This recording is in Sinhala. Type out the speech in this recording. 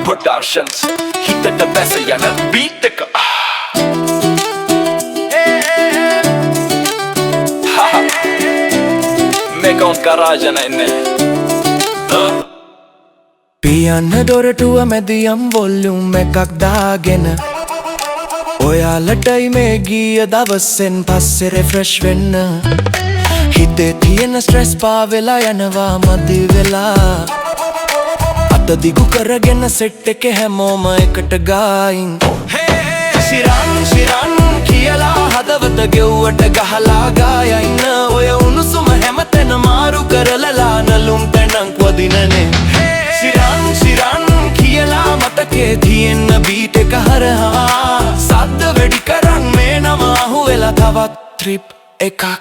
Productions හිතට බැස යන beat එක මේක on garage නෑ පියන්න දොරටුව මැදියම් වොල්යුම් එකක් දාගෙන ඔයාලටයි මේ ගිය දවසෙන් පස්සේ රිෆ්‍රෙෂ් වෙන්න හිතේ තියෙන ස්ට්‍රෙස් පාවෙලා යනවා මදි වෙලා අත දිගු කරගෙන සෙට් එකේ හැමෝම එකට ගායින් සිරන් කියලා හදවත ගෙව්වට ගහලා ගායන්න ඔය උණුසුම හැමතැන මාරු කරලලා නලුම් තැනක් වදිනනේ සිරන් කියලා මතකේ තියෙන බීට් එක හරහා සද්ද වැඩි කරන් මේ නම අහුවෙලා තවත් ට්‍රිප් එකක්